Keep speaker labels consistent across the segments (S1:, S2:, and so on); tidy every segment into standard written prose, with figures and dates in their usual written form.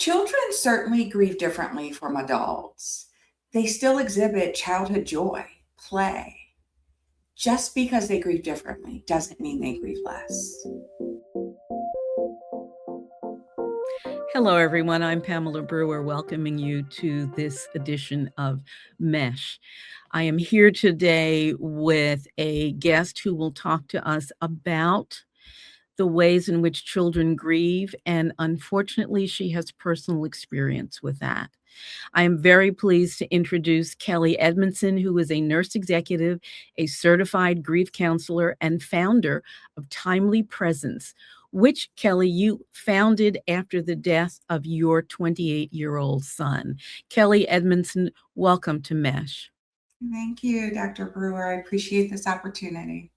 S1: Children certainly grieve differently from adults. They still exhibit childhood joy, play. Just because they grieve differently doesn't mean they grieve less.
S2: Hello, everyone. I'm Pamela Brewer, welcoming you to this edition of M.E.S.H. I am here today with a guest who will talk to us about the ways in which children grieve, and unfortunately, she has personal experience with that. I am very pleased to introduce Kelly Edmondson, who is a nurse executive, a certified grief counselor, and founder of Timely Presence, which, Kelly, you founded after the death of your 28-year-old son. Kelly Edmondson, welcome to M.E.S.H.
S1: Thank you, Dr. Brewer. I appreciate this opportunity.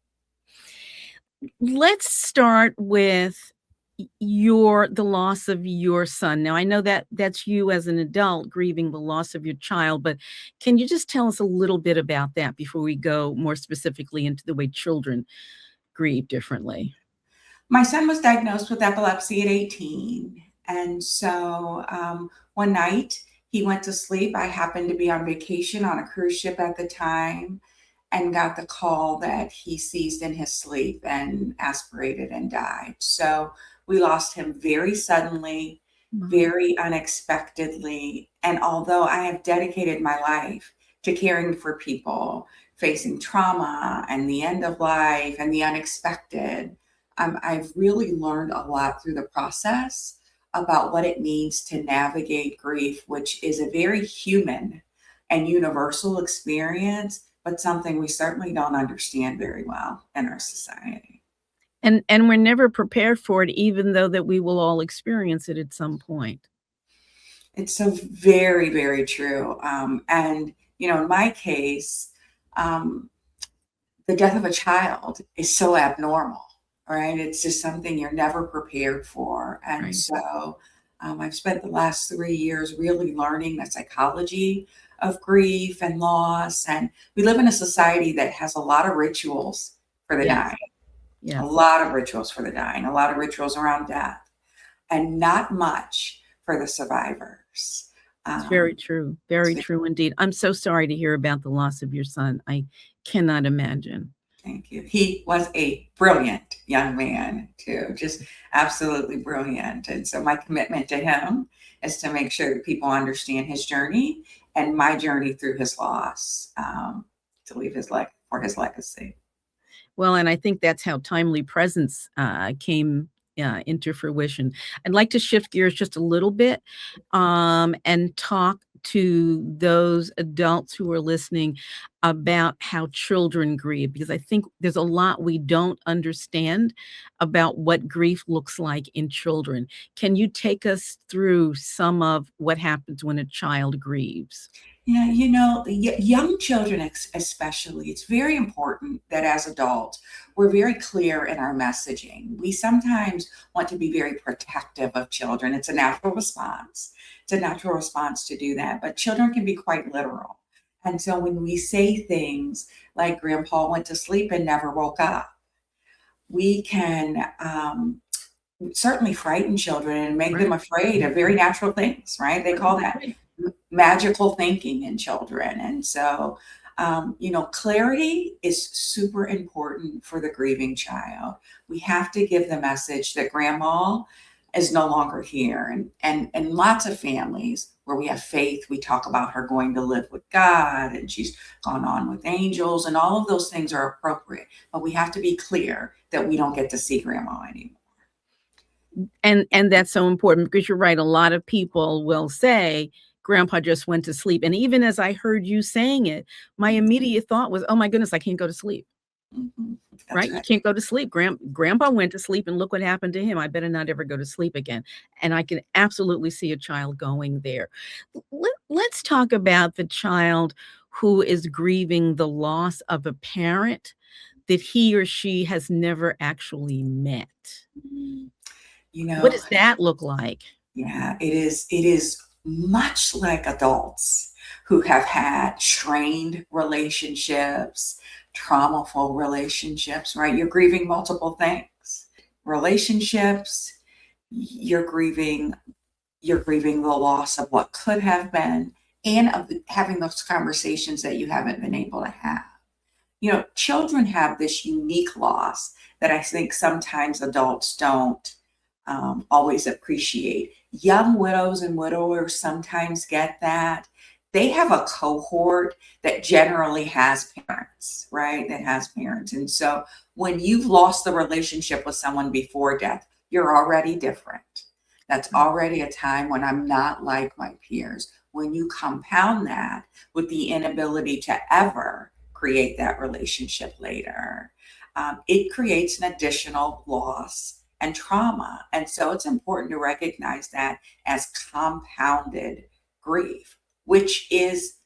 S2: Let's start with the loss of your son. Now, I know that that's you as an adult grieving the loss of your child, but can you just tell us a little bit about that before we go more specifically into the way children grieve differently?
S1: My son was diagnosed with epilepsy at 18. And so one night he went to sleep. I happened to be on vacation on a cruise ship at the time and got the call that he seized in his sleep and aspirated and died. So we lost him very suddenly, very unexpectedly. And although I have dedicated my life to caring for people facing trauma and the end of life and the unexpected, I've really learned a lot through the process about what it means to navigate grief, which is a very human and universal experience, but something we certainly don't understand very well in our society.
S2: And we're never prepared for it, even though that we will all experience it at some point.
S1: It's so very, very true. And, in my case, the death of a child is so abnormal, right? It's just something you're never prepared for. And
S2: Right.
S1: so I've spent the last 3 years really learning the psychology of grief and loss. And we live in a society that has a lot of rituals for the
S2: Yes.
S1: dying, a
S2: Yes.
S1: lot of rituals for the dying, a lot of rituals around death, and not much for the survivors.
S2: It's very true. Very true indeed. I'm so sorry to hear about the loss of your son. I cannot imagine.
S1: Thank you. He was a brilliant young man, too, just absolutely brilliant. And so my commitment to him is to make sure that people understand his journey and my journey through his loss, to leave for his legacy.
S2: Well, and I think that's how Timely Presence came into fruition. I'd like to shift gears just a little bit and talk to those adults who are listening about how children grieve, because I think there's a lot we don't understand about what grief looks like in children. Can you take us through some of what happens when a child grieves?
S1: Yeah, the young children especially, it's very important that as adults, we're very clear in our messaging. We sometimes want to be very protective of children. It's a natural response. It's a natural response to do that, but children can be quite literal. And so when we say things like Grandpa went to sleep and never woke up, we can certainly frighten children and make them afraid of very natural things, right? They call that magical thinking in children. And so, clarity is super important for the grieving child. We have to give the message that grandma is no longer here. And lots of families where we have faith, we talk about her going to live with God and she's gone on with angels, and all of those things are appropriate. But we have to be clear that we don't get to see grandma anymore.
S2: And that's so important, because you're right. A lot of people will say, Grandpa just went to sleep. And even as I heard you saying it, my immediate thought was, oh my goodness, I can't go to sleep. Right? You can't go to sleep. Grandpa went to sleep and look what happened to him. I better not ever go to sleep again. And I can absolutely see a child going there. Let's talk about the child who is grieving the loss of a parent that he or she has never actually met. What does that look like?
S1: Yeah, it is much like adults who have had strained relationships, traumaful relationships, right? You're grieving multiple things. Relationships, you're grieving you're grieving the loss of what could have been and of having those conversations that you haven't been able to have. Children have this unique loss that I think sometimes adults don't always appreciate. Young widows and widowers sometimes get that. They have a cohort that generally has parents, right? That has parents. And so when you've lost the relationship with someone before death, you're already different. That's already a time when I'm not like my peers. When you compound that with the inability to ever create that relationship later, it creates an additional loss and trauma. And so it's important to recognize that as compounded grief, which is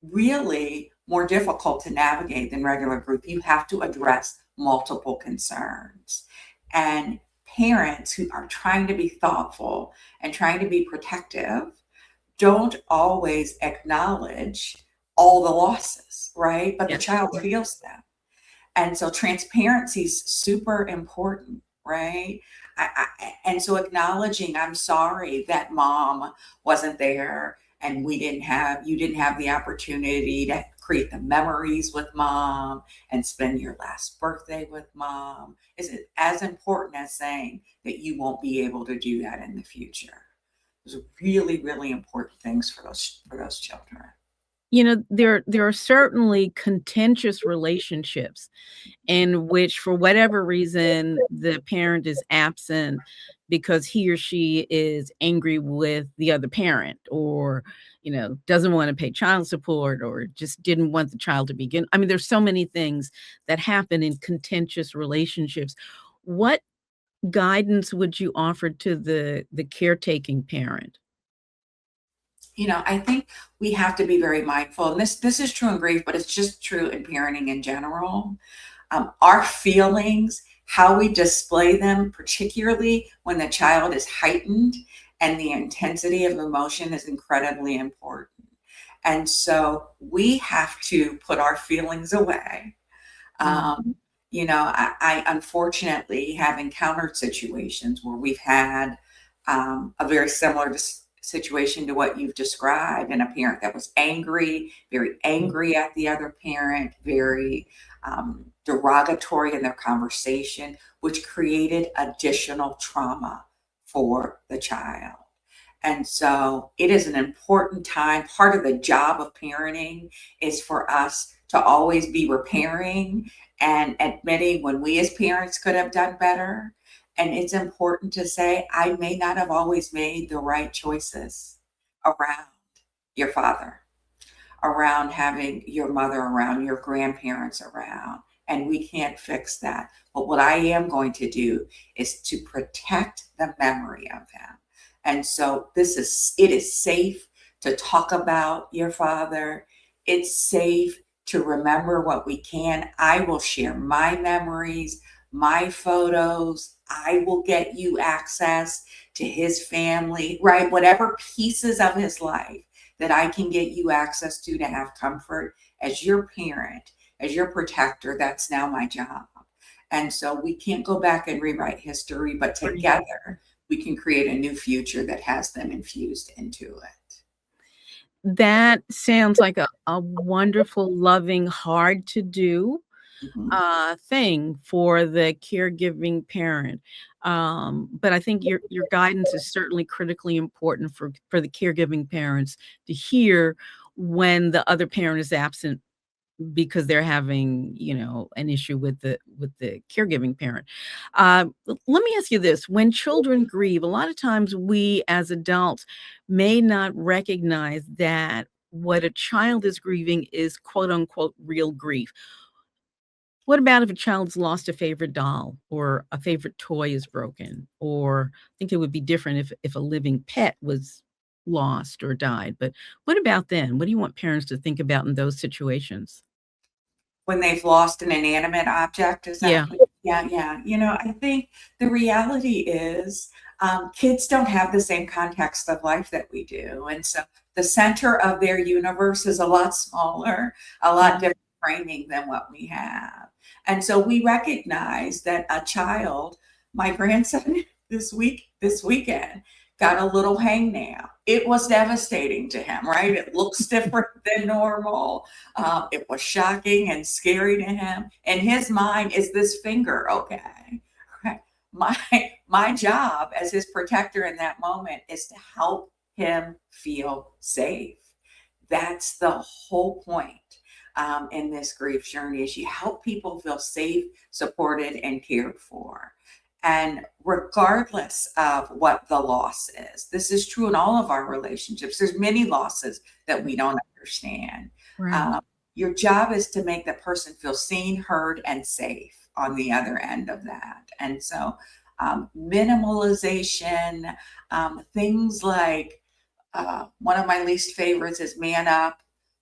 S1: really more difficult to navigate than regular grief. You have to address multiple concerns. And parents who are trying to be thoughtful and trying to be protective don't always acknowledge all the losses, right? But the child feels them. And so transparency is super important, right? And so acknowledging, I'm sorry that mom wasn't there and you didn't have the opportunity to create the memories with mom and spend your last birthday with mom is as important as saying that you won't be able to do that in the future. Those are really, really important things for those children.
S2: There are certainly contentious relationships in which, for whatever reason, the parent is absent because he or she is angry with the other parent, or doesn't want to pay child support, or just didn't want the child to begin. I mean, there's so many things that happen in contentious relationships. What guidance would you offer to the caretaking parent?
S1: I think we have to be very mindful, and this is true in grief, but it's just true in parenting in general. Our feelings, how we display them, particularly when the child is heightened and the intensity of emotion is incredibly important. And so we have to put our feelings away. I unfortunately have encountered situations where we've had a very similar situation to what you've described, and a parent that was very angry at the other parent, very derogatory in their conversation, which created additional trauma for the child. And so it is an important time. Part of the job of parenting is for us to always be repairing and admitting when we as parents could have done better. And it's important to say, I may not have always made the right choices around your father, around having your mother around, your grandparents around, and we can't fix that. But what I am going to do is to protect the memory of them. And so it is safe to talk about your father. It's safe to remember what we can. I will share my memories, my photos. I will get you access to his family, right? Whatever pieces of his life that I can get you access to have comfort as your parent, as your protector. That's now my job. And so we can't go back and rewrite history, but together we can create a new future that has them infused into it.
S2: That sounds like a wonderful, loving, hard to do thing for the caregiving parent. But I think your guidance is certainly critically important for the caregiving parents to hear when the other parent is absent because they're having, an issue with the caregiving parent. Let me ask you this: when children grieve, a lot of times we as adults may not recognize that what a child is grieving is quote unquote real grief. What about if a child's lost a favorite doll, or a favorite toy is broken? Or I think it would be different if a living pet was lost or died. But what about then? What do you want parents to think about in those situations?
S1: When they've lost an inanimate object, is that?
S2: Yeah.
S1: Yeah. I think the reality is kids don't have the same context of life that we do. And so the center of their universe is a lot smaller, a lot different framing than what we have. And so we recognize that a child, my grandson this weekend, got a little hangnail. It was devastating to him, right? It looks different than normal. It was shocking and scary to him. In his mind, is this finger okay? Right? My job as his protector in that moment is to help him feel safe. That's the whole point in this grief journey is you help people feel safe, supported, and cared for. And regardless of what the loss is, this is true in all of our relationships. There's many losses that we don't understand.
S2: Right.
S1: Um, your job is to make the person feel seen, heard, and safe on the other end of that. And so minimalization, things like one of my least favorites is man up,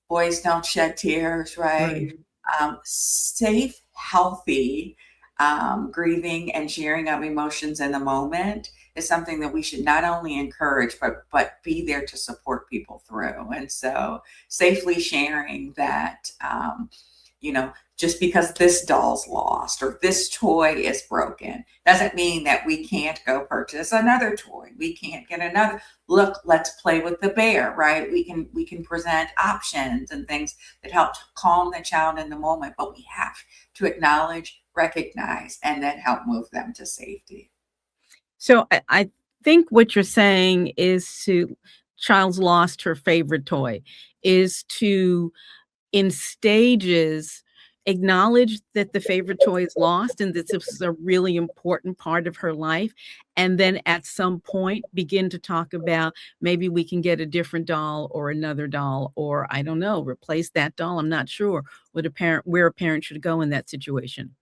S1: boys don't shed tears, right?
S2: Right.
S1: Safe, healthy grieving and sharing of emotions in the moment is something that we should not only encourage, but be there to support people through. And so safely sharing that, just because this doll's lost or this toy is broken doesn't mean that we can't go purchase another toy. We can't get another. Look, let's play with the bear, right? We can present options and things that help calm the child in the moment, but we have to acknowledge, recognize, and then help move them to safety.
S2: So I think what you're saying is child's lost her favorite toy, is to, in stages, acknowledge that the favorite toy is lost and that this is a really important part of her life. And then at some point begin to talk about maybe we can get a different doll or another doll, or I don't know, replace that doll. I'm not sure where a parent should go in that situation.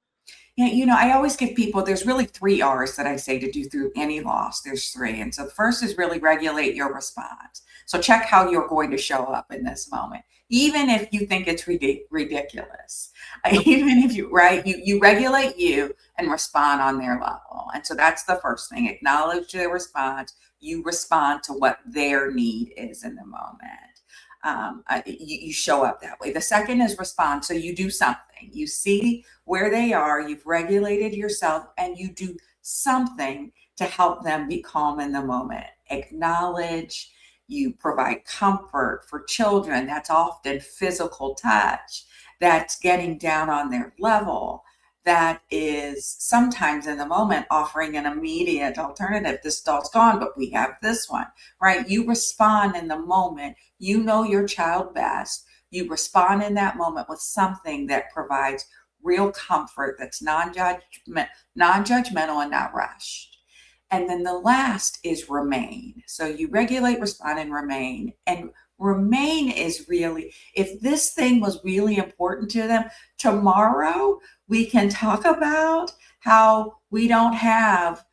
S1: Yeah, I always give people, there's really 3 R's that I say to do through any loss. There's 3. And so the first is really regulate your response. So check how you're going to show up in this moment, even if you think it's ridiculous. Even if right, you regulate you and respond on their level. And so that's the first thing. Acknowledge their response. You respond to what their need is in the moment. You show up that way. The second is respond. So you do something. You see where they are, you've regulated yourself, and you do something to help them be calm in the moment. Acknowledge, you provide comfort for children. That's often physical touch. That's getting down on their level. That is sometimes in the moment offering an immediate alternative. This doll's gone, but we have this one, right? You respond in the moment. You know your child best. You respond in that moment with something that provides real comfort, that's non-judgmental and not rushed. And then the last is remain. So you regulate, respond, and remain. And remain is really, if this thing was really important to them, tomorrow we can talk about how we don't have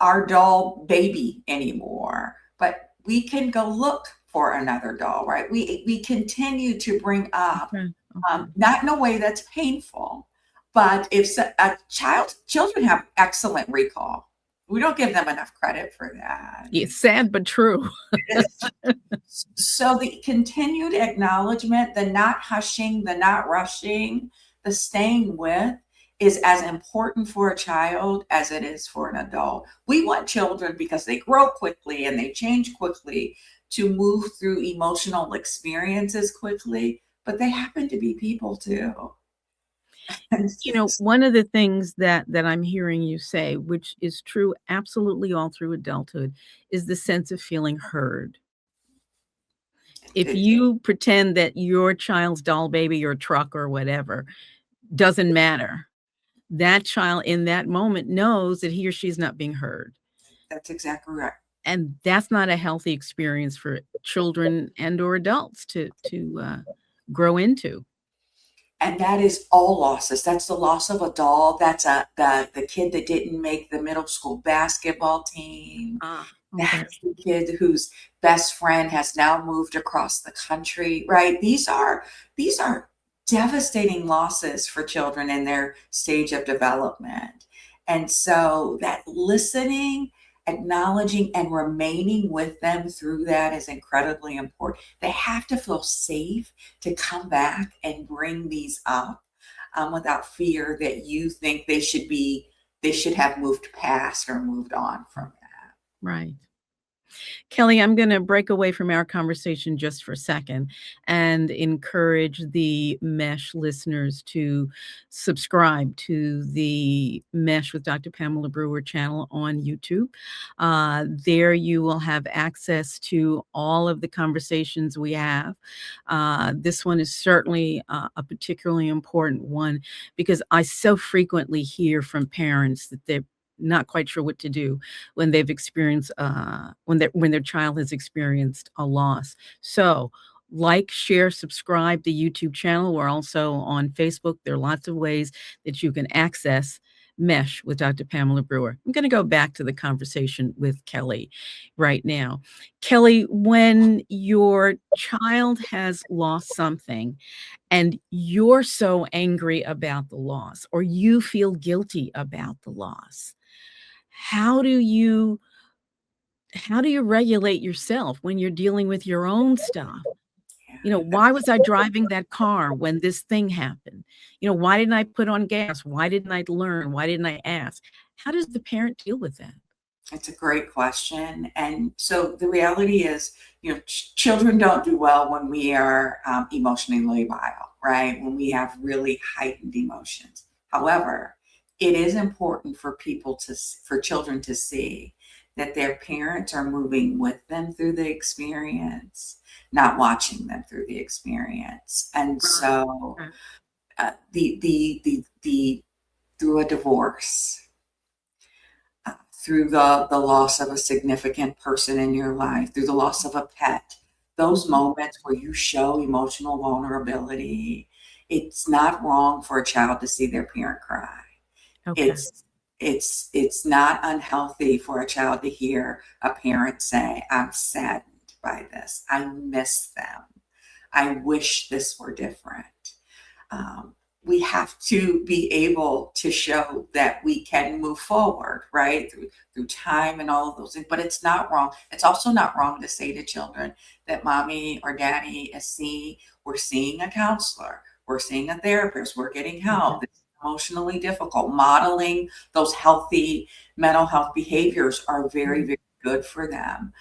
S1: our doll baby anymore, but we can go look for another doll, right? We continue to bring up,
S2: Okay.
S1: not in a way that's painful, but if children have excellent recall. We don't give them enough credit for that.
S2: It's sad but true.
S1: So the continued acknowledgement, the not hushing, the not rushing, the staying with is as important for a child as it is for an adult. We want children, because they grow quickly and they change quickly, to move through emotional experiences quickly, but they happen to be people too.
S2: One of the things that I'm hearing you say, which is true absolutely all through adulthood, is the sense of feeling heard. If you pretend that your child's doll baby or truck or whatever doesn't matter, that child in that moment knows that he or she is not being heard.
S1: That's exactly right.
S2: And that's not a healthy experience for children and or adults to grow into.
S1: And that is all losses. That's the loss of a doll. That's the kid that didn't make the middle school basketball team.
S2: Okay.
S1: That's the kid whose best friend has now moved across the country, right? These are devastating losses for children in their stage of development. And so that listening, acknowledging, and remaining with them through that is incredibly important. They have to feel safe to come back and bring these up without fear that you think they should have moved past or moved on from that.
S2: Right. Kelly, I'm going to break away from our conversation just for a second and encourage the M.E.S.H listeners to subscribe to the M.E.S.H with Dr. Pamela Brewer channel on YouTube. There you will have access to all of the conversations we have. This one is certainly a particularly important one because I so frequently hear from parents that they're not quite sure what to do when they've experienced when their child has experienced a loss. So like, share, subscribe to the YouTube channel. We're also on Facebook. There are lots of ways that you can access M.E.S.H with Dr. Pamela Brewer. I'm going to go back to the conversation with Kelly right now. Kelly, when your child has lost something and you're so angry about the loss or you feel guilty about the loss, how do you regulate yourself when you're dealing with your own stuff?
S1: Yeah.
S2: Why was I driving that car when this thing happened? Why didn't I put on gas? Why didn't I learn? Why didn't I ask? How does the parent deal with that?
S1: It's a great question. And so the reality is, children don't do well when we are emotionally labile, right? When we have really heightened emotions. However, it is important for for children to see that their parents are moving with them through the experience, not watching them through the experience. And so,
S2: Right.
S1: the through a divorce, through the loss of a significant person in your life, through the loss of a pet, those moments where you show emotional vulnerability, it's not wrong for a child to see their parent cry.
S2: Okay.
S1: It's not unhealthy for a child to hear a parent say, "I'm saddened by this. I miss them. I wish this were different." um, we have to be able to show that we can move forward, right? Through time and all of those things. But it's not wrong. It's also not wrong to say to children that mommy or daddy we're seeing a counselor, we're seeing a therapist, we're getting help. It's emotionally difficult. Modeling those healthy mental health behaviors are very, very good for them.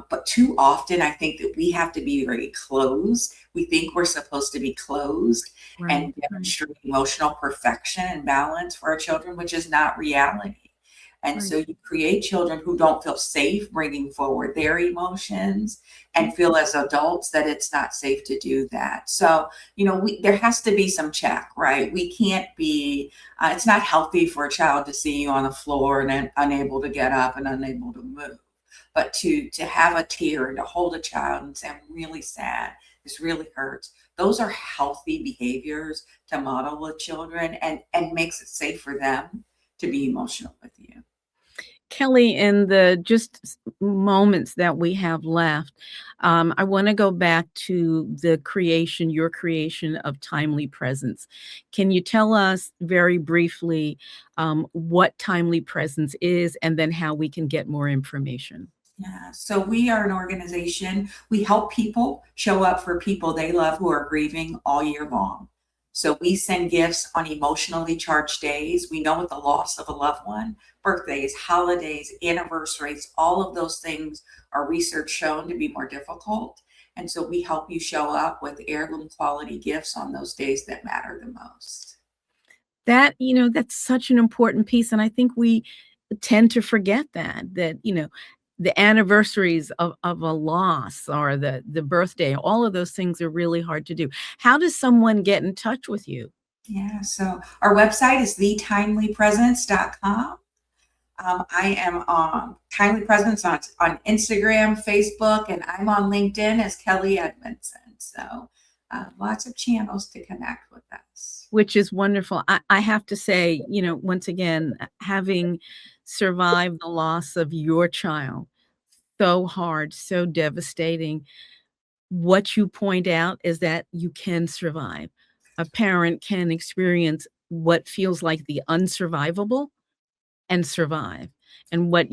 S1: But too often, I think that we have to be very closed. We think we're supposed to be closed
S2: Right.
S1: and demonstrate emotional perfection and balance for our children, which is not reality. And
S2: Right.
S1: so you create children who don't feel safe bringing forward their emotions and feel as adults that it's not safe to do that. So, there has to be some check, right? We can't be, it's not healthy for a child to see you on the floor and then unable to get up and unable to move. But to have a tear and to hold a child and say, "I'm really sad. This really hurts." Those are healthy behaviors to model with children and makes it safe for them to be emotional with you.
S2: Kelly, in the just moments that we have left, I want to go back to your creation of Timely Presence. Can you tell us very briefly what Timely Presence is and then how we can get more information?
S1: Yeah. So we are an organization. We help people show up for people they love who are grieving all year long. So we send gifts on emotionally charged days. We know with the loss of a loved one, birthdays, holidays, anniversaries, all of those things are research shown to be more difficult. And so we help you show up with heirloom quality gifts on those days that matter the most.
S2: That's such an important piece, and I think we tend to forget that the anniversaries of a loss or the birthday, all of those things are really hard to do. How does someone get in touch with you?
S1: Yeah. So our website is thetimelypresence.com. I am on Timely Presence on Instagram, Facebook, and I'm on LinkedIn as Kelly Edmondson. So lots of channels to connect with us.
S2: Which is wonderful. I have to say, once again, having survived the loss of your child, so hard, so devastating. What you point out is that you can survive. A parent can experience what feels like the unsurvivable and survive. And what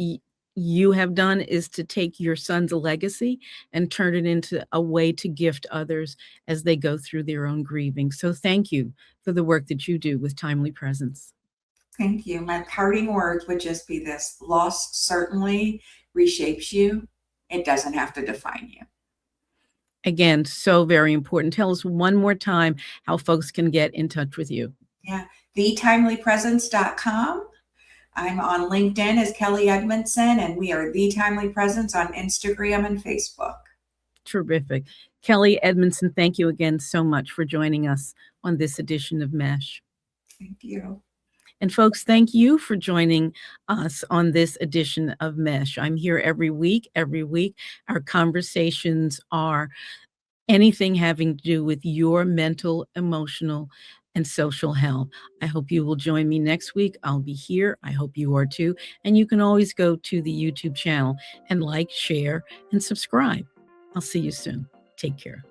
S2: you have done is to take your son's legacy and turn it into a way to gift others as they go through their own grieving. So thank you for the work that you do with Timely Presence.
S1: Thank you. My parting words would just be this: loss certainly reshapes you, It doesn't have to define you.
S2: Again, so very important. Tell us one more time how folks can get in touch with you.
S1: Yeah, thetimeleypresence.com. I'm on LinkedIn as Kelly Edmondson, and we are The Timely Presence on Instagram and Facebook.
S2: Terrific. Kelly Edmondson, thank you again so much for joining us on this edition of M.E.S.H.
S1: Thank you.
S2: And folks, thank you for joining us on this edition of M.E.S.H. I'm here every week. Every week, our conversations are anything having to do with your mental, emotional, and social health. I hope you will join me next week. I'll be here. I hope you are too. And you can always go to the YouTube channel and like, share, and subscribe. I'll see you soon. Take care.